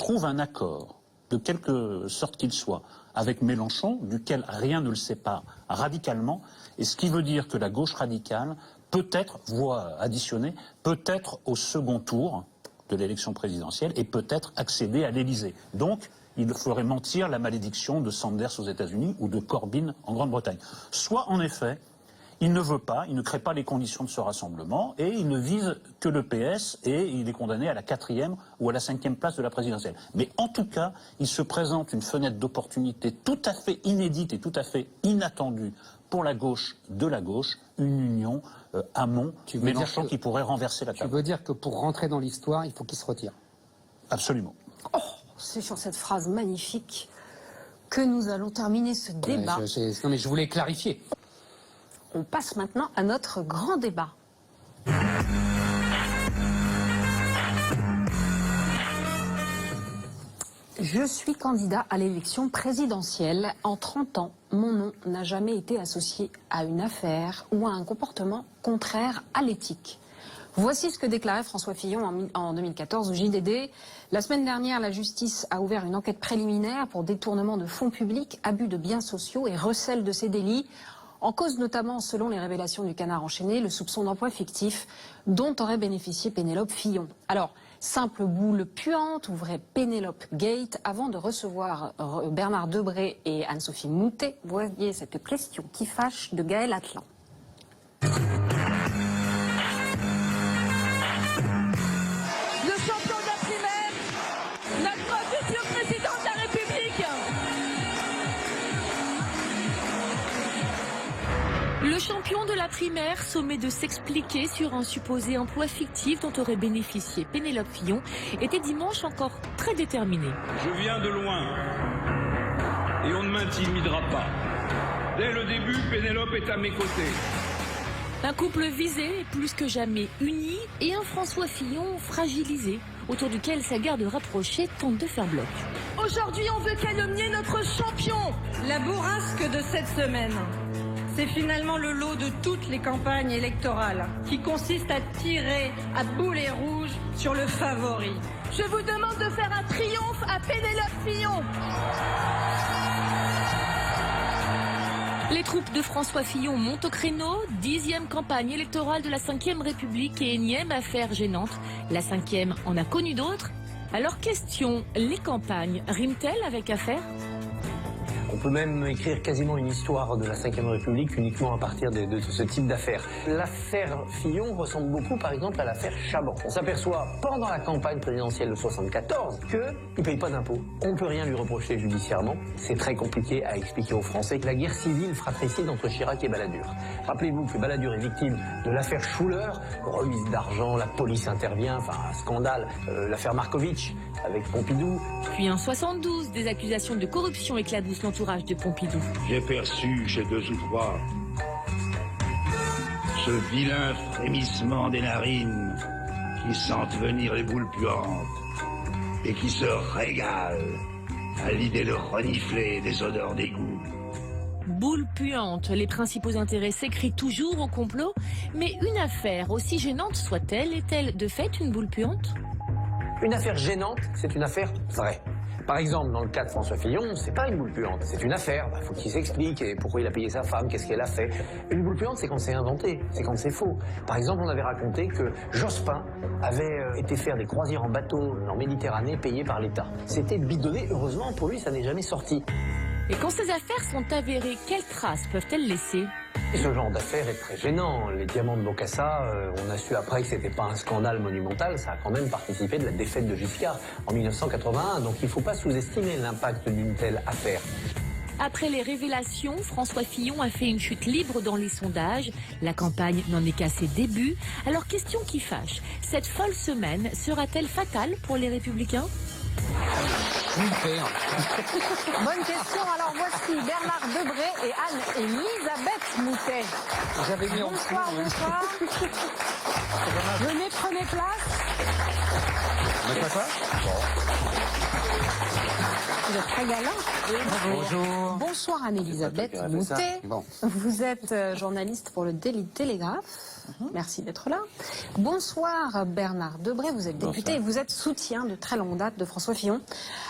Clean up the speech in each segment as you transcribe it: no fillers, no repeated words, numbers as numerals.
trouve un accord, de quelque sorte qu'il soit, avec Mélenchon, duquel rien ne le sépare radicalement, et ce qui veut dire que la gauche radicale peut-être, voie additionnée, peut-être au second tour de l'élection présidentielle et peut-être accéder à l'Élysée. Donc, il ferait mentir la malédiction de Sanders aux États-Unis ou de Corbyn en Grande-Bretagne. Soit, en effet, il ne veut pas, il ne crée pas les conditions de ce rassemblement et il ne vise que le PS et il est condamné à la 4e ou à la 5e place de la présidentielle. Mais en tout cas, il se présente une fenêtre d'opportunité tout à fait inédite et tout à fait inattendue pour la gauche de la gauche, une union Hamon-Mélenchon qui pourrait renverser la table. Tu veux dire que pour rentrer dans l'histoire, il faut qu'il se retire? Absolument. Oh, c'est sur cette phrase magnifique que nous allons terminer ce débat. Non mais je voulais clarifier. On passe maintenant à notre grand débat. Je suis candidat à l'élection présidentielle. En 30 ans, mon nom n'a jamais été associé à une affaire ou à un comportement contraire à l'éthique. Voici ce que déclarait François Fillon en 2014 au JDD. La semaine dernière, la justice a ouvert une enquête préliminaire pour détournement de fonds publics, abus de biens sociaux et recel de ces délits. En cause notamment, selon les révélations du Canard enchaîné, le soupçon d'emploi fictif dont aurait bénéficié Pénélope Fillon. Alors, simple boule puante ou vrai Pénélope Gate, avant de recevoir Bernard Debré et Anne-Sophie Moutet, voyez cette question qui fâche de Gaël Atlan. Le champion de la primaire, notre futur président de la République. Le champion de la primaire, sommé de s'expliquer sur un supposé emploi fictif dont aurait bénéficié Pénélope Fillon, était dimanche encore très déterminé. Je viens de loin et on ne m'intimidera pas. Dès le début, Pénélope est à mes côtés. Un couple visé, plus que jamais uni, et un François Fillon fragilisé, autour duquel sa garde rapprochée tente de faire bloc. Aujourd'hui, on veut calomnier notre champion. La bourrasque de cette semaine, c'est finalement le lot de toutes les campagnes électorales qui consiste à tirer à boulet rouge sur le favori. Je vous demande de faire un triomphe à Pénélope Fillon. Les troupes de François Fillon montent au créneau, 10e campagne électorale de la 5e République et énième affaire gênante. La 5e en a connu d'autres. Alors question, les campagnes riment-elles avec affaires ? On peut même écrire quasiment une histoire de la 5e République uniquement à partir de ce type d'affaires. L'affaire Fillon ressemble beaucoup par exemple à l'affaire Chaban. On s'aperçoit pendant la campagne présidentielle de 74 qu'il ne paye pas d'impôts. On ne peut rien lui reprocher judiciairement. C'est très compliqué à expliquer aux Français que la guerre civile fratricide entre Chirac et Balladur. Rappelez-vous que Balladur est victime de l'affaire Schuller, remise d'argent, la police intervient, enfin un scandale, l'affaire Markovitch avec Pompidou. Puis en 72, des accusations de corruption éclaboussent l'entourage de Pompidou. J'ai perçu chez 2 ou 3 ce vilain frémissement des narines qui sentent venir les boules puantes et qui se régalent à l'idée de renifler des odeurs d'égout. Boule puante, les principaux intéressés crient toujours au complot, mais une affaire, aussi gênante soit-elle, est-elle de fait une boule puante ? Une affaire gênante, c'est une affaire vraie. Par exemple, dans le cas de François Fillon, c'est pas une boule puante, c'est une affaire. Il faut qu'il s'explique et pourquoi il a payé sa femme, qu'est-ce qu'elle a fait. Une boule puante, c'est quand c'est inventé, c'est quand c'est faux. Par exemple, on avait raconté que Jospin avait été faire des croisières en bateau en Méditerranée payées par l'État. C'était bidonné, heureusement pour lui, ça n'est jamais sorti. Et quand ces affaires sont avérées, quelles traces peuvent-elles laisser ? Et ce genre d'affaire est très gênant. Les diamants de Bokassa, on a su après que c'était pas un scandale monumental, ça a quand même participé de la défaite de Giscard en 1981. Donc il ne faut pas sous-estimer l'impact d'une telle affaire. Après les révélations, François Fillon a fait une chute libre dans les sondages. La campagne n'en est qu'à ses débuts. Alors question qui fâche, cette folle semaine sera-t-elle fatale pour les Républicains ? Bonne question. Alors voici Bernard Debré et Anne-Elisabeth Moutet. J'avais mis en Bonsoir, bonsoir. Venez, prenez place. vous êtes très galant. Bonjour. Bonsoir Anne-Elisabeth Moutet. Bon. Vous êtes journaliste pour le Daily Telegraph. Merci d'être là. Bonsoir Bernard Debré, vous êtes député et vous êtes soutien de très longue date de François Fillon.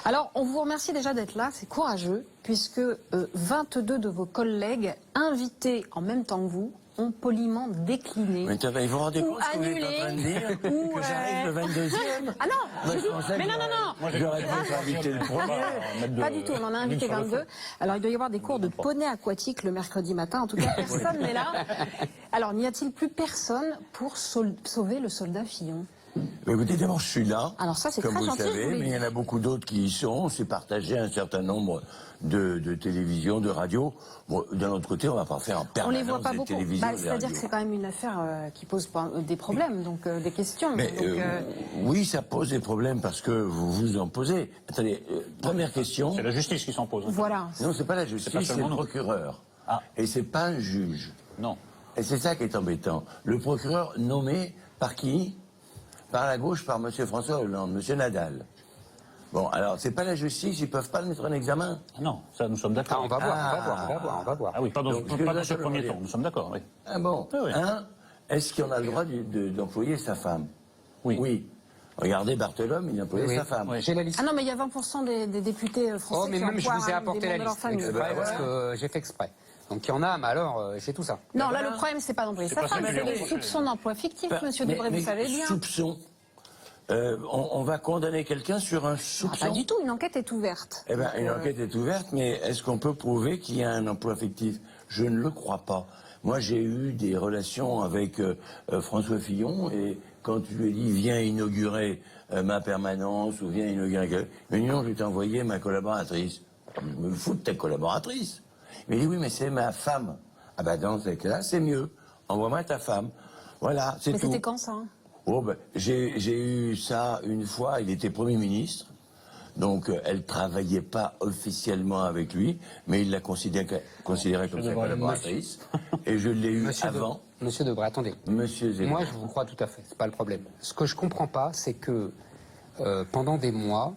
Alors, on vous remercie déjà d'être là, c'est courageux, puisque 22 de vos collègues invités en même temps que vous ont poliment décliné. Mais ils vont rendre ou compte ce que vous êtes en train de dire, ou, que j'arrive le 22e. Ah non, je dis... mais non. J'aurais pu inviter le premier. Pas du tout, on en a invité 22. Alors il doit y avoir des cours de poney aquatique le mercredi matin. En tout cas, personne n'est là. Alors n'y a-t-il plus personne pour sauver le soldat Fillon? Mais écoutez, d'abord, je suis là, alors ça, c'est comme très vous le gentil, je savez, vous l'ai mais il y en a beaucoup d'autres qui y sont. On s'est partagé un certain nombre de télévisions, de radios. Bon, d'un autre côté, on va pas faire en On permanence les voit pas des beaucoup. télévisions. des C'est-à-dire que radios. c'est quand même une affaire qui pose des problèmes, donc des questions. Mais donc, oui, ça pose des problèmes parce que vous vous en posez. Attendez, première question. C'est la justice qui s'en pose. voilà. Non, c'est pas la justice, c'est seulement le nous. procureur. Ah. Et c'est pas un juge. Non. Et c'est ça qui est embêtant. Le procureur nommé par qui? Par la gauche, par M. François Hollande, M. Nadal. Bon, alors, c'est pas la justice, ils peuvent pas le mettre en examen. Non, ça nous sommes Ah, d'accord. on va voir, on va voir. Ah oui, pas dans, Donc, pas dans je ce dois premier dire. temps, nous sommes d'accord, oui. Ah bon? Oui, oui. Hein? Est-ce qu'on a le droit d'employer sa femme? Oui. Oui. Regardez Barthelome, il employait Oui. sa femme. J'ai la liste. Ah non, mais il y a 20% des députés français Oh, mais qui même je emploient vous ai un apporté des la membres de leur liste famille. exprès parce que j'ai fait exprès. Donc il y en a, mais alors j'ai tout ça. Non, là, le problème, c'est pas d'employer sa pas ça femme, que c'est je les vais soupçons d'emploi fictif, monsieur Mais- Debré, mais vous savez bien. Soupçon. On va condamner quelqu'un sur un Ah, soupçon. pas du tout, une enquête est ouverte. Eh ben, Donc, une enquête est ouverte, mais est-ce qu'on peut prouver qu'il y a un emploi fictif? Je ne le crois pas. Moi, j'ai eu des relations avec François Fillon, et quand tu lui ai dit, viens inaugurer ma permanence, ou viens inaugurer... Mais non, je vais t'envoyer ma collaboratrice. Je me fous de ta collaboratrice. Il m'a dit, oui, mais c'est ma femme. Ah ben, dans ce cas-là, c'est mieux. Envoie-moi ta femme. Voilà, c'est Mais tout. c'était quand ça hein Oh, ben, j'ai eu ça une fois, il était Premier ministre, donc elle travaillait pas officiellement avec lui, mais il la considérait comme sa collaboratrice, et je l'ai eu avant. Monsieur Debré, attendez. Monsieur Zemmour. Moi, je vous crois tout à fait, c'est pas le problème. Ce que je comprends pas, c'est que pendant des mois,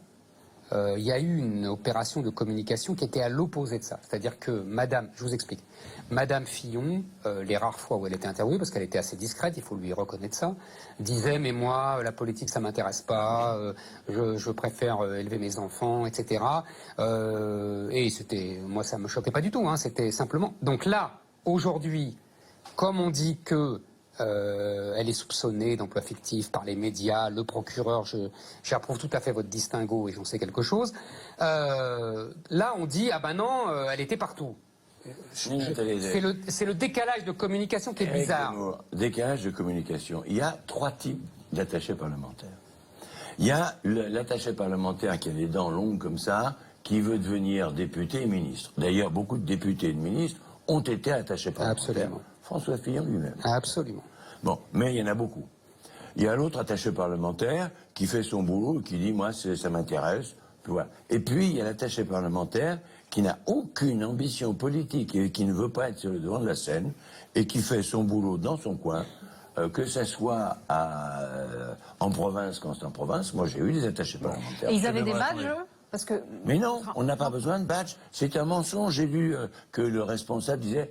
il y a eu une opération de communication qui était à l'opposé de ça. C'est-à-dire que Madame, je vous explique, Madame Fillon, les rares fois où elle était intervenue, parce qu'elle était assez discrète, il faut lui reconnaître ça, disait mais moi la politique ça m'intéresse pas, je préfère élever mes enfants, etc. Et c'était, moi ça me choquait pas du tout, hein, c'était simplement. Donc là, aujourd'hui, comme on dit que elle est soupçonnée d'emploi fictif par les médias, le procureur, j'approuve tout à fait votre distinguo et j'en sais quelque chose. Là, on dit, ah ben non, elle était partout. C'est le décalage de communication qui est bizarre. Décalage de communication. Il y a trois types d'attachés parlementaires. Il y a l'attaché parlementaire qui a les dents longues comme ça, qui veut devenir député et ministre. D'ailleurs, beaucoup de députés et de ministres ont été attachés parlementaires. Absolument. François Fillon lui-même. Absolument. Bon, mais il y en a beaucoup. Il y a l'autre attaché parlementaire qui fait son boulot, qui dit, moi, ça m'intéresse. Voilà. Et puis, il y a l'attaché parlementaire qui n'a aucune ambition politique et qui ne veut pas être sur le devant de la scène et qui fait son boulot dans son coin, que ça soit en province quand c'est en province. Moi, j'ai eu des attachés parlementaires. Et ils avaient des badges, eux parce que... Mais non, on n'a pas besoin de badge. C'est un mensonge. J'ai lu que le responsable disait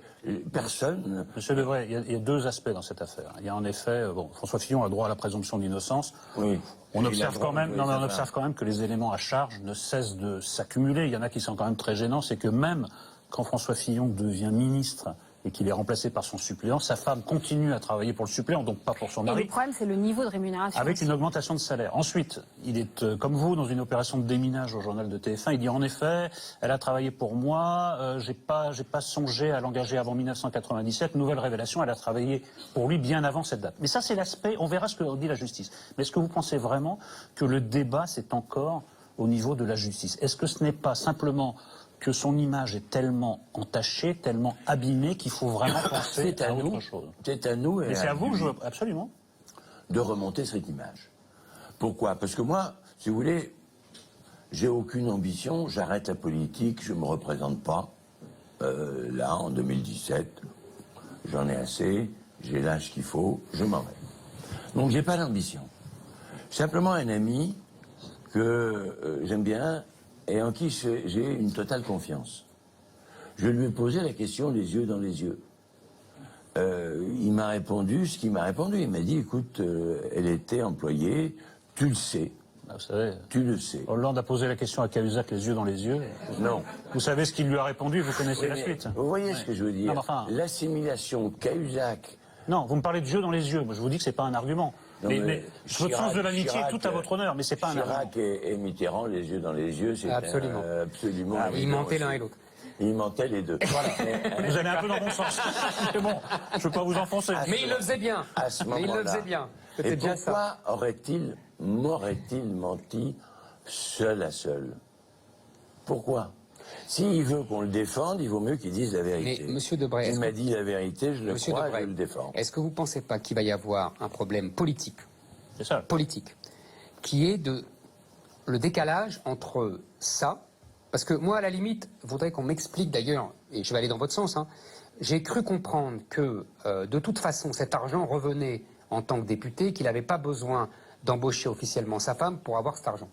personne. Monsieur Debré, il y a deux aspects dans cette affaire. Il y a en effet, bon, François Fillon a droit à la présomption d'innocence. Oui. On Il a observe droit quand même, de non, mais on savoir. observe quand même que les éléments à charge ne cessent de s'accumuler. Il y en a qui sont quand même très gênants, c'est que même quand François Fillon devient ministre et qu'il est remplacé par son suppléant, sa femme continue à travailler pour le suppléant, donc pas pour son Et mari. le problème, c'est le niveau de rémunération. Avec une augmentation de salaire. Ensuite, il est, comme vous, dans une opération de déminage au journal de TF1. Il dit, en effet, elle a travaillé pour moi, j'ai pas songé à l'engager avant 1997. Nouvelle révélation, elle a travaillé pour lui bien avant cette date. Mais ça, c'est l'aspect, on verra ce que dit la justice. Mais est-ce que vous pensez vraiment que le débat, c'est encore au niveau de la justice? Est-ce que ce n'est pas simplement que son image est tellement entachée, tellement abîmée, qu'il faut vraiment penser à autre chose? C'est à nous et Mais c'est à vous que je lui veux... Absolument. de remonter cette image. Pourquoi? Parce que moi, si vous voulez, j'ai aucune ambition, j'arrête la politique, je ne me représente pas. Là, en 2017, j'en ai assez, j'ai l'âge qu'il faut, je m'en vais. Donc j'ai pas d'ambition. Simplement un ami que j'aime bien, et en qui j'ai une totale confiance. Je lui ai posé la question les yeux dans les yeux. Il m'a répondu ce qu'il m'a répondu. Il m'a dit, écoute, elle était employée, tu le sais. Ah, vous savez, tu le sais. Hollande a posé la question à Cahuzac les yeux dans les yeux. Non. Vous savez ce qu'il lui a répondu, vous connaissez la suite. Vous voyez ce que je veux dire? L'assimilation Cahuzac. Non, vous me parlez de yeux dans les yeux. Moi, je vous dis que c'est pas un argument. Non, mais votre sens de l'amitié est tout à votre honneur, mais c'est pas un argument. Chirac et Mitterrand, les yeux dans les yeux, c'est absolument. Ils mentaient l'un et l'autre. Ils mentaient les deux. Voilà. Vous allez un peu dans mon sens. C'est bon, je ne veux pas vous enfoncer. Mais il le faisait bien. À ce moment-là. Mais il le faisait bien. Et pourquoi m'aurait-il menti seul à seul? Pourquoi? S'il veut qu'on le défende, il vaut mieux qu'il dise la vérité. Mais Monsieur Debré, il m'a dit la vérité, je le crois, je le défends. Est-ce que vous ne pensez pas qu'il va y avoir un problème politique, qui est le décalage entre ça? Parce que moi, à la limite, je voudrais qu'on m'explique d'ailleurs, et je vais aller dans votre sens, j'ai cru comprendre que de toute façon, cet argent revenait en tant que député, qu'il n'avait pas besoin d'embaucher officiellement sa femme pour avoir cet argent.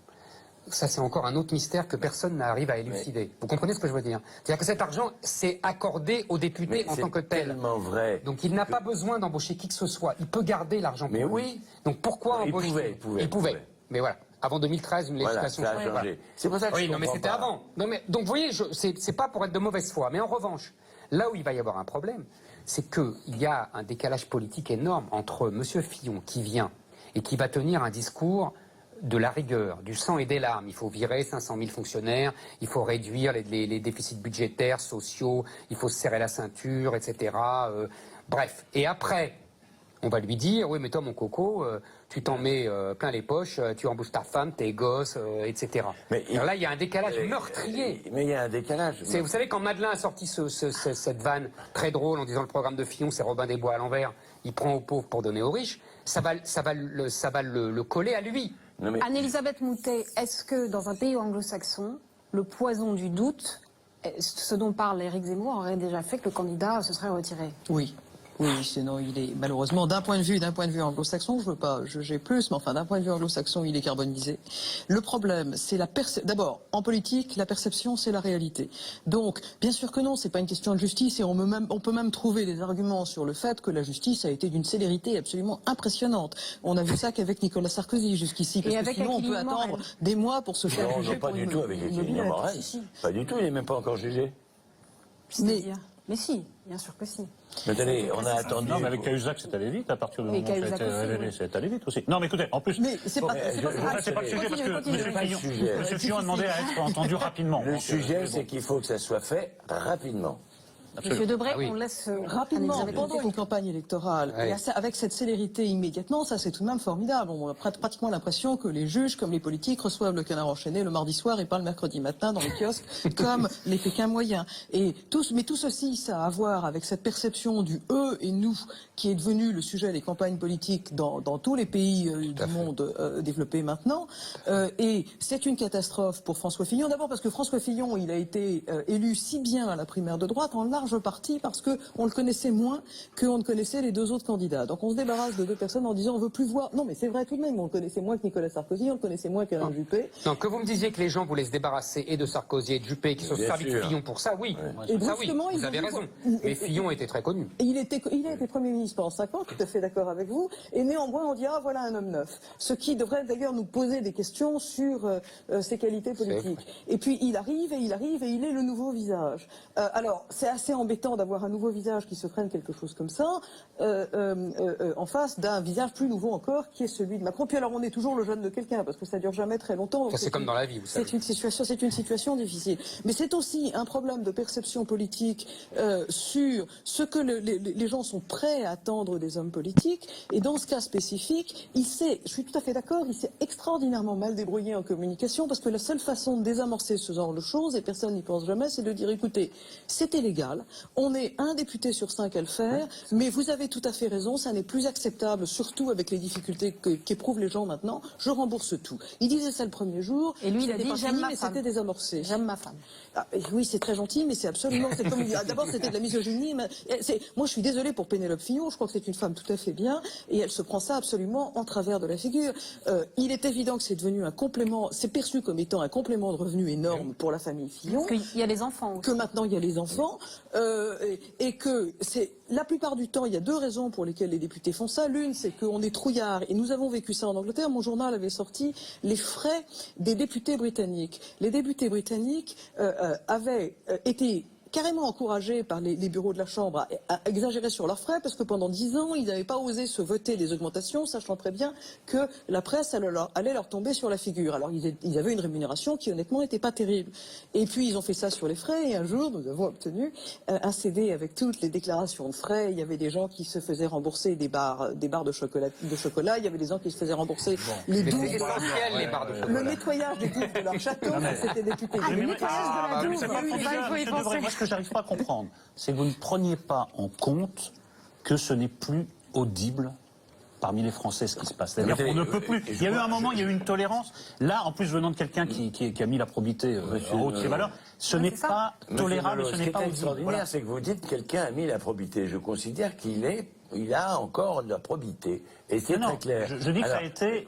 Ça, c'est encore un autre mystère que personne n'arrive à élucider. Oui. Vous comprenez ce que je veux dire? C'est-à-dire que cet argent s'est accordé au député en tant que tel. C'est tellement vrai. Donc il n'a pas besoin d'embaucher qui que ce soit. Il peut garder l'argent pour lui. Oui. Donc pourquoi embaucher? Il pouvait. Mais voilà. Avant 2013, une législation. Voilà, ça a changé. C'est pour ça que oui, non, mais c'était avant. Non, mais, donc, vous voyez, c'est pas pour être de mauvaise foi. Mais en revanche, là où il va y avoir un problème, c'est qu'il y a un décalage politique énorme entre M. Fillon qui vient et qui va tenir un discours de la rigueur, du sang et des larmes. Il faut virer 500 000 fonctionnaires, il faut réduire les déficits budgétaires, sociaux, il faut se serrer la ceinture, etc. Bref. Et après, on va lui dire, oui, mais toi, mon coco, tu t'en mets plein les poches, tu embauches ta femme, tes gosses, etc. Alors là, il y a un décalage meurtrier. Mais il y a un décalage. Vous savez, quand Madelin a sorti cette vanne très drôle en disant le programme de Fillon, c'est Robin des Bois à l'envers, il prend aux pauvres pour donner aux riches, ça va le coller à lui. Mais... Anne-Elisabeth Moutet, est-ce que dans un pays anglo-saxon, le poison du doute, ce dont parle Éric Zemmour, aurait déjà fait que le candidat se serait retiré? Oui. Oui, sinon il est malheureusement d'un point de vue anglo-saxon, je veux pas juger plus, mais enfin d'un point de vue anglo-saxon, il est carbonisé. Le problème, c'est d'abord en politique, la perception, c'est la réalité. Donc, bien sûr que non, c'est pas une question de justice, et on peut même trouver des arguments sur le fait que la justice a été d'une célérité absolument impressionnante. On a vu ça qu'avec Nicolas Sarkozy jusqu'ici, parce que sinon on peut attendre des mois pour se faire juger. Non, pas du tout avec Equilibre Morel. Pas du tout, il n'est même pas encore jugé. Mais si, bien sûr que si. Mais attendez, on a attendu. Non, mais avec Cahuzac, c'est allé vite à partir du moment où c'est allé vite aussi. Non, mais écoutez, en plus. Mais c'est pas le sujet parce que M. Fillon a demandé à être entendu rapidement. Le sujet, c'est qu'il faut que ça soit fait rapidement. Monsieur Debré, on laisse rapidement pendant une campagne électorale, et avec cette célérité immédiatement, ça c'est tout de même formidable. On a pratiquement l'impression que les juges, comme les politiques, reçoivent le Canard enchaîné le mardi soir et pas le mercredi matin dans les kiosques, comme les Pékins moyens. Mais tout ceci, ça a à voir avec cette perception du eux et nous, qui est devenu le sujet des campagnes politiques dans tous les pays du monde développé maintenant. Et c'est une catastrophe pour François Fillon. D'abord parce que François Fillon, il a été élu si bien à la primaire de droite en large partie parce qu'on le connaissait moins qu'on ne connaissait les deux autres candidats. Donc on se débarrasse de deux personnes en disant on veut plus voir. Non mais c'est vrai tout de même, on le connaissait moins que Nicolas Sarkozy, on le connaissait moins qu'Alain Juppé. Donc que vous me disiez que les gens voulaient se débarrasser et de Sarkozy et de Juppé, qui se sont servis de Fillon pour ça, oui. Et ça, oui, vous avez raison. Mais Fillon était très connu. Il a été Premier ministre pendant 5 ans, tout à fait d'accord avec vous, et néanmoins on dit ah voilà un homme neuf. Ce qui devrait d'ailleurs nous poser des questions sur ses qualités politiques. Et puis il arrive et il est le nouveau visage. Alors c'est assez embêtant d'avoir un nouveau visage qui se prenne quelque chose comme ça en face d'un visage plus nouveau encore qui est celui de Macron. Puis alors on est toujours le jeune de quelqu'un parce que ça dure jamais très longtemps. Ça c'est comme dans la vie, vous savez. C'est une situation difficile. Mais c'est aussi un problème de perception politique sur ce que les gens sont prêts à attendre des hommes politiques. Et dans ce cas spécifique, je suis tout à fait d'accord, il s'est extraordinairement mal débrouillé en communication parce que la seule façon de désamorcer ce genre de choses, et personne n'y pense jamais, c'est de dire écoutez, c'était légal, On est un député sur 5 à le faire, mais vous avez tout à fait raison, ça n'est plus acceptable, surtout avec les difficultés qu'éprouvent les gens maintenant. Je rembourse tout. Il disait ça le premier jour. Et lui, il a c'était dit, pas j'aime fini, ma mais femme. c'était désamorcé. J'aime ma femme. Ah, oui, c'est très gentil, mais c'est absolument... D'abord, c'était de la misogynie. Moi, je suis désolée pour Pénélope Fillon, je crois que c'est une femme tout à fait bien, et elle se prend ça absolument en travers de la figure. Il est évident que c'est devenu un complément, c'est perçu comme étant un complément de revenu énorme pour la famille Fillon. Parce qu'il y a les enfants aussi. Que maintenant il y a les enfants, et que c'est la plupart du temps, il y a deux raisons pour lesquelles les députés font ça. L'une, c'est qu'on est trouillard, et nous avons vécu ça en Angleterre. Mon journal avait sorti les frais des députés britanniques. Les députés britanniques avaient été carrément encouragés par les bureaux de la Chambre à exagérer sur leurs frais, parce que pendant 10 ans, ils n'avaient pas osé se voter des augmentations, sachant très bien que la presse allait leur tomber sur la figure. Alors ils avaient une rémunération qui honnêtement n'était pas terrible. Et puis ils ont fait ça sur les frais, et un jour nous avons obtenu un CD avec toutes les déclarations de frais. Il y avait des gens qui se faisaient rembourser des barres de chocolat, il y avait des gens qui se faisaient rembourser les douves, C'est essentiel, les barres de chocolat. le nettoyage des douves de leur château, c'était député. le nettoyage de la douve, il faut y penser. Moi, ce que j'arrive pas à comprendre, c'est que vous ne preniez pas en compte que ce n'est plus audible parmi les Français ce qui se passe. C'est-à-dire qu'on ne peut plus. Il y a eu un moment, il y a eu une tolérance. Là, en plus, venant de quelqu'un qui a mis la probité en haut de ses valeurs, ce n'est pas tolérable, ce n'est pas audible. Ce qui est audible. extraordinaire, Voilà. c'est que vous dites que quelqu'un a mis la probité. Je considère qu'il a encore de la probité. Et c'est Non, très clair. je dis que ça Alors, a été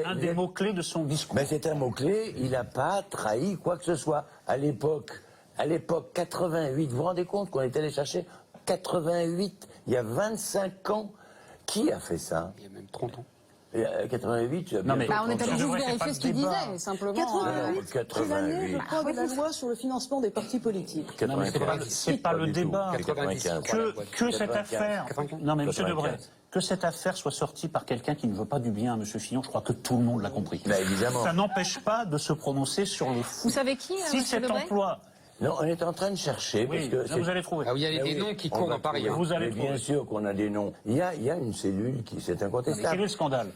un des mots-clés de son discours. Ben, c'est un mot-clé, il n'a pas trahi quoi que ce soit. À l'époque 88, vous vous rendez compte qu'on est allé chercher 88, il y a 25 ans, qui a fait ça? Il y a même 30 ans. 88, Non, mais- On est allé juste Ouais, c'est pas vérifier le ce qu'il débat. disait, simplement. 88, c'est l'année, je 88. crois, de la loi sur le financement des partis politiques. Non, mais c'est pas le du tout. débat. 95. Que cette 95. affaire, non mais Monsieur 95. Debray, que cette affaire soit sortie par quelqu'un qui ne veut pas du bien à Monsieur Fillon, je crois que tout le monde l'a compris. Ben, évidemment. Ça n'empêche pas de se prononcer sur le fond. Vous savez qui, Si Monsieur cet Debray emploi, Non, on est en train de chercher. oui, parce que là, vous allez trouver. Ah oui, il y a Eh des oui, noms qui on courent va en pareil. trouver. Vous allez Mais bien trouver. sûr qu'on a des noms. Il y a une cellule c'est Quel incontestable. est le scandale?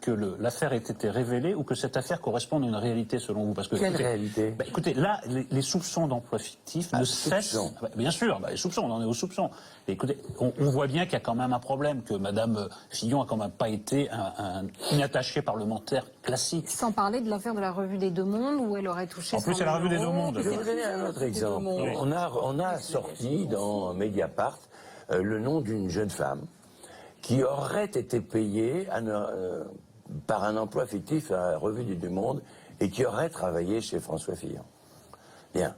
Que l'affaire ait été révélée ou que cette affaire corresponde à une réalité selon vous? Parce que, Quelle écoutez, réalité? bah, écoutez, là, les soupçons d'emploi fictif ne cessent. soupçons. Ah bah, bien sûr, bah, les soupçons, on en est aux soupçons. Et écoutez, on voit bien qu'il y a quand même un problème, que Madame Fillon a quand même pas été une attachée parlementaire classique. Sans parler de l'affaire de la Revue des Deux Mondes où elle aurait touché. En plus, 100 c'est la 000 Revue des Deux euros. Mondes. Je vais vous donner un autre exemple. On a sorti dans Mediapart le nom d'une jeune femme qui aurait été payée par un emploi fictif à la Revue des Deux Mondes et qui aurait travaillé chez François Fillon. Bien.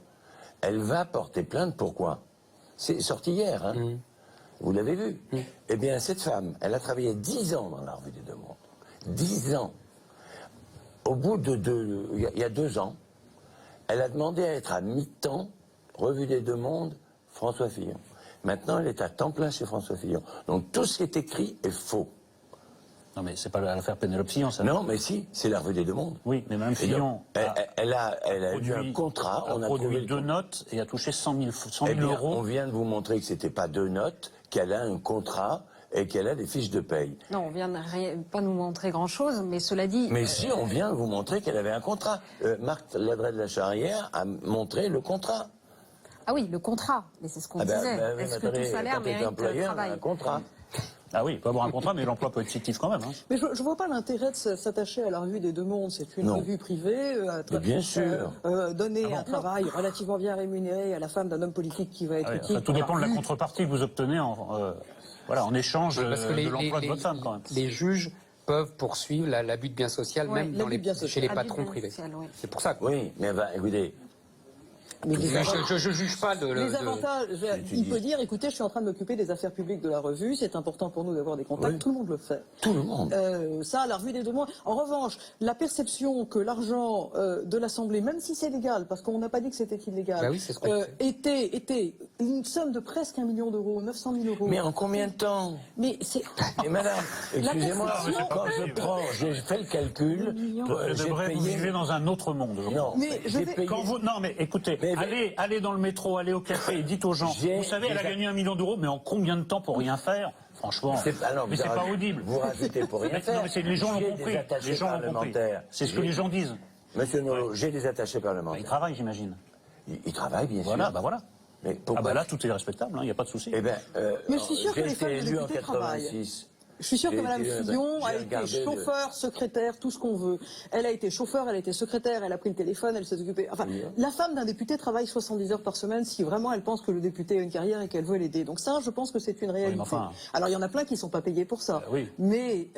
Elle va porter plainte, pourquoi? C'est sorti hier, hein. Vous l'avez vu. Eh bien, cette femme, elle a travaillé 10 ans dans la Revue des Deux Mondes. 10 ans. Au bout il y a 2 ans, elle a demandé à être à mi-temps, Revue des Deux Mondes, François Fillon. Maintenant, elle est à temps plein chez François Fillon. Donc tout ce qui est écrit est faux. Non mais c'est pas l'affaire Pénélope Fillon, ça. Non, mais si, c'est la Revue des Deux Mondes. Oui, mais Mme Et Fillon donc, elle a eu un contrat. a On a produit trouvé 2 notes et a touché 100 000 Eh bien, euros. on vient de vous montrer que c'était pas 2 notes, qu'elle a un contrat et qu'elle a des fiches de paye. Non, on vient de pas nous montrer grand-chose, mais cela dit. Mais si, on vient de vous montrer qu'elle avait un contrat. Marc Ladret de la Charrière a montré le contrat. Ah oui, le contrat, mais c'est ce qu'on disait. Oui, Est-ce mais que tout attendez, salaire quand t'es mérite le employeur, travail? un contrat. Ah oui, il peut avoir un contrat, mais l'emploi peut être fictif quand même. Hein. Mais je ne vois pas l'intérêt de s'attacher à la Revue des Deux Mondes. C'est une Non. revue privée. Mais bien sûr. Donner un travail relativement bien rémunéré à la femme d'un homme politique qui va être Ouais, utile. ça, tout dépend de la contrepartie que vous obtenez en échange Parce que de l'emploi de votre femme quand même. les juges peuvent poursuivre l'abus de bien social, Ouais, même l'abus de bien social. chez les Abus de patrons bien privés. social, oui. C'est pour ça que Oui, mais écoutez, Mais les je juge pas Les avantages, il peut dire, écoutez, je suis en train de m'occuper des affaires publiques de la revue, c'est important pour nous d'avoir des contacts, Oui. tout le monde le fait. tout le monde. Ça, la Revue des Deux Mondes. En revanche, la perception que l'argent de l'Assemblée, même si c'est légal, parce qu'on n'a pas dit que c'était illégal, Bah oui, c'est ce qu'on fait. était une somme de presque 1 million d'euros, 900 000 euros. Mais en combien de temps? Mais c'est... Et madame, excusez-moi, perception- quand j'ai fait le calcul, Je j'ai devrais vous payé... vivez dans un autre monde. je crois. Non, Mais je j'ai vais- payé... Non mais écoutez, Mais- allez dans le métro, allez au café et dites aux gens, J'ai vous savez, elle a déjà- gagné 1 million d'euros, mais en combien de temps pour rien faire? Franchement, Alors, mais vous c'est pas rajoutez- audible. Vous rajoutez pour rien Non, faire. mais les gens l'ont J'ai compris. des attachés Les gens l'ont compris. parlementaires. C'est ce que les gens disent. Monsieur Nolot, j'ai des attachés Bah, ils parlementaires. travaillent, j'imagine. Ils travaillent, bien Voilà, sûr. bah voilà. Mais pourquoi? Ah bah là, tout est respectable, il n'y a pas de souci. Eh ben, Mais je suis sûr que j'ai les été femmes de élu en députés travaillent. 86. Je suis sûre que J'ai Mme été- Fillon a j'ai été regardé chauffeur, secrétaire, tout ce qu'on veut. Elle a été chauffeur, elle a été secrétaire, elle a pris le téléphone, elle s'est occupée. Enfin, la femme d'un député travaille 70 heures par semaine si vraiment elle pense que le député a une carrière et qu'elle veut l'aider. Donc ça, je pense que c'est une réalité. enfin- Alors il y en a plein qui ne sont pas payés pour ça. oui. Mais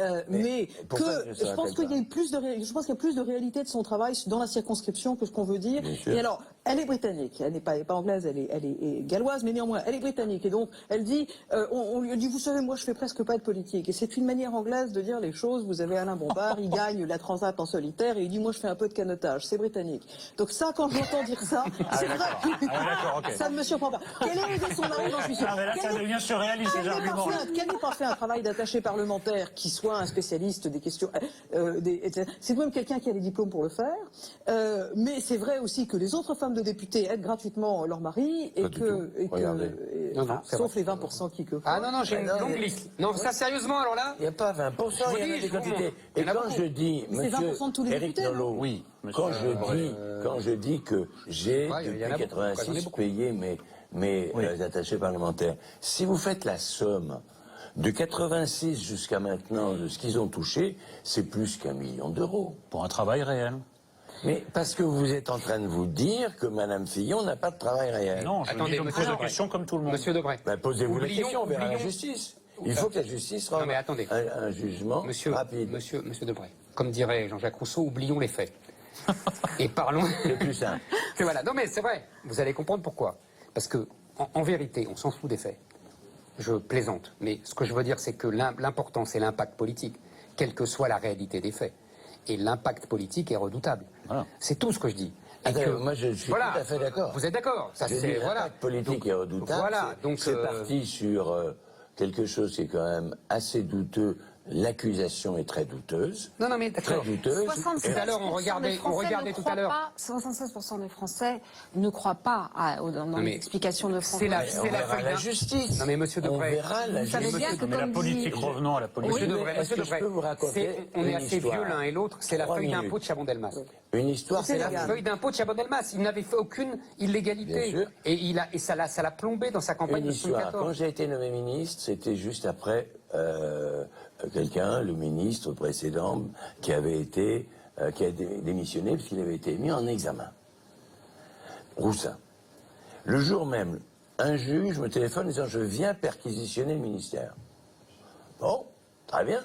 pourquoi que je je pense qu'il y a plus de réalité de son travail dans la circonscription que ce qu'on veut dire. Bien sûr. Et alors, elle est britannique, elle n'est pas anglaise, elle est galloise, mais néanmoins, elle est britannique. Et donc, elle dit, on lui dit, vous savez, moi, je fais presque pas de politique. Et c'est une manière anglaise de dire les choses. Vous avez Alain Bombard, il gagne la Transat en solitaire, et il dit, moi, je fais un peu de canotage. C'est britannique. Donc ça, quand j'entends dire ça, c'est vrai. d'accord, ok. Ça ne me surprend pas. Quelle est l'idée de son mari, j'en suis sûre. Ah, mais là, ça devient surréaliste, ces arguments. Qu'elle n'ait pas fait un travail d'attaché parlementaire qui soit un spécialiste des questions, etc. C'est quand même quelqu'un qui a les diplômes pour le faire. Mais c'est vrai aussi que les autres femmes de députés aident gratuitement leur mari et Pas du que, tout. Regardez. sauf les 20% qui que. Ah non, j'ai une non, longue mais- liste. Non, ça sérieusement, alors là, Il n'y a pas 20%, vous il y en a dis, des je vous quantités. montre. Et Il y en a quand beaucoup. je dis, Mais c'est 20% de tous les Éric députés, Nolot, Oui, quand je dis que j'ai, Ouais, il y en a depuis beaucoup, j'en ai 86, beaucoup. payé mes attachés parlementaires, si vous faites la somme de 86 jusqu'à maintenant de ce qu'ils ont touché, c'est plus qu'1 million d'euros. Pour un travail réel. Mais parce que vous êtes en train de vous dire que Mme Fillon n'a pas de travail réel. Non, je Attendez, me monsieur pose la Debray. question comme tout le monde. Monsieur Debray. Ben, posez-vous la Oublions- question, on verra la oublions- justice. Il faut que la justice rende Non, mais attendez. un jugement Monsieur, rapide. monsieur Debray, comme dirait Jean-Jacques Rousseau, oublions les faits. Et parlons. C'est plus simple. Et voilà. Non, mais c'est vrai. Vous allez comprendre pourquoi. Parce que, en vérité, on s'en fout des faits. Je plaisante. Mais ce que je veux dire, c'est que l'important, c'est l'impact politique, quelle que soit la réalité des faits. Et l'impact politique est redoutable. Voilà. C'est tout ce que je dis. Et Attends, que- moi je suis voilà. tout à fait d'accord. Vous êtes d'accord. Ça, Je dis, c'est voilà. l'impact politique est redoutable. Voilà. Donc C'est parti sur quelque chose qui est quand même assez douteux. L'accusation est très douteuse. Non, mais d'accord. Très douteuse. 76% Tout à l'heure, on regardait des Français ne tout à croient l'heure. pas- 76% des Français ne croient pas dans Non, les mais explications de François. c'est la- On c'est la verra feuille la d'un- justice. Non, mais monsieur On Debray, verra la vous savez justice. bien que Mais la comme politique, dit- revenons à la politique. Monsieur Oui, Debray, est-ce monsieur que je Debray, peux vous raconter on est une assez histoire vieux l'un et l'autre, c'est la 3 feuille minutes. d'impôt de Chabandelmas. Une histoire, C'est la légal. feuille d'impôt de Chabandelmas. Il n'avait fait aucune illégalité. Bien sûr. Et ça l'a plombé dans sa campagne Une de histoire. Quand 2014. j'ai été nommé ministre, c'était juste après quelqu'un, le ministre précédent, qui a démissionné parce qu'il avait été mis en examen. Roussin. Le jour même, un juge me téléphone en disant je viens perquisitionner le ministère. Bon, très bien.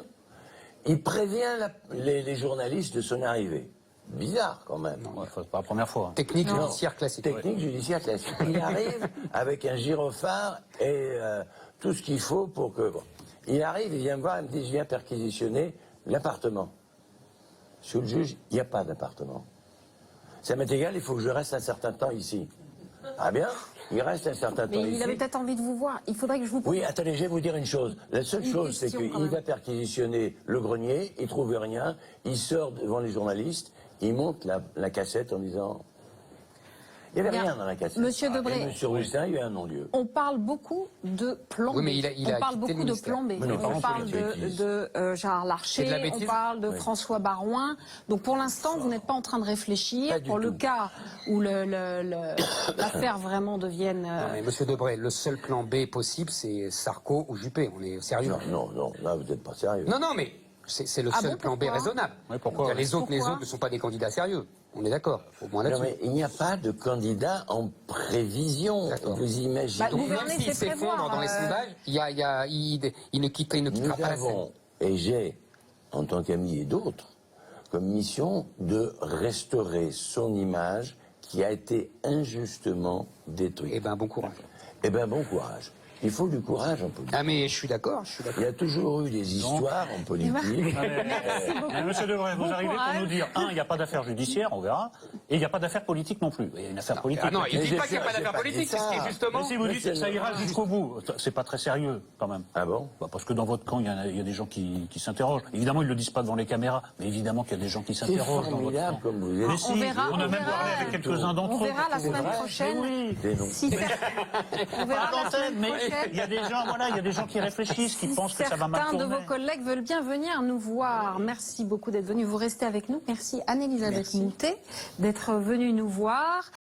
Il prévient les journalistes de son arrivée. Bizarre quand même. Ouais, c'est pas la première fois. Technique judiciaire classique. Technique judiciaire classique. Il arrive avec un gyrophare et tout ce qu'il faut pour que... Bon. Il arrive, il vient me voir, il me dit, je viens perquisitionner l'appartement. Monsieur le juge, il n'y a pas d'appartement. Ça m'est égal, il faut que je reste un certain temps ici. Ah bien, il reste un certain temps Mais ici. il avait peut-être envie de vous voir. Il faudrait que je vous pose. Oui, attendez, je vais vous dire une chose. La seule Une chose, c'est question, quand qu'il même. va perquisitionner le grenier, il trouve rien, il sort devant les journalistes, il monte la cassette en disant... Il n'y avait Bien. rien dans la cassette. Monsieur Debray. Et Monsieur Roussin, il y a eu un non-lieu. On parle beaucoup de plan B. Oui, mais il a on parle quitté le beaucoup de ministère. plan B. Mais non, On pas parle en politique. de Gérard C'est de Larcher, la on bêtise. parle de Oui. François Barouin. Donc pour l'instant, vous n'êtes pas en train de réfléchir Pas du pour le tout. cas où l'affaire vraiment devienne... Non, mais monsieur Debray, le seul plan B possible, c'est Sarko ou Juppé. On est sérieux. Non, là, vous n'êtes pas sérieux. Non, mais c'est le Ah seul bon, plan B pourquoi raisonnable. Oui, pourquoi Les autres Pourquoi ne sont pas des candidats sérieux. On est d'accord, au moins Non, là-dessus. mais il n'y a pas de candidat en prévision. D'accord. Vous imaginez. Bah, Donc même gouverner, s'il c'est s'effondre prévoir, dans les sondages, il ne quittera Nous pas la scène. avons, et j'ai, en tant qu'ami et d'autres, comme mission de restaurer son image qui a été injustement détruite. Eh ben, bon courage. Eh bien, bon courage. Il faut du courage en politique. Ah, mais je suis d'accord, Il y a toujours eu des histoires en politique. Mais Monsieur Debray, vous Bon arrivez pour courage. nous dire, il n'y a pas d'affaires judiciaires, on verra, et il n'y a pas d'affaires politiques non plus. Il y a une affaire politique. Ah non, il Mais ne dit j'ai pas qu'il n'y a pas- pas j'ai d'affaires pas dit politiques, c'est ce qui ça. est justement... Mais si vous dites que ça ira jusqu'au bout, c'est pas très sérieux quand même. Ah bon? Bah, parce que dans votre camp, il y a des gens qui s'interrogent. Évidemment, ils ne le disent pas devant les caméras, mais évidemment qu'il y a des gens qui C'est s'interrogent dans votre formidable camp. comme vous êtes. Mais si, On verra, on a on même verra. parlé avec quelques-uns d'entre eux. On verra la C'est semaine vrai. prochaine. Mais oui. Des noms. Si on verra la semaine Mais prochaine. il y a des gens, voilà, il y a des gens qui réfléchissent, qui pensent que ça va mal Certains de tourner. vos collègues veulent bien venir nous voir. Merci beaucoup d'être venus. Vous restez avec nous. Merci Anne-Elisabeth Moutet d'être venue nous voir.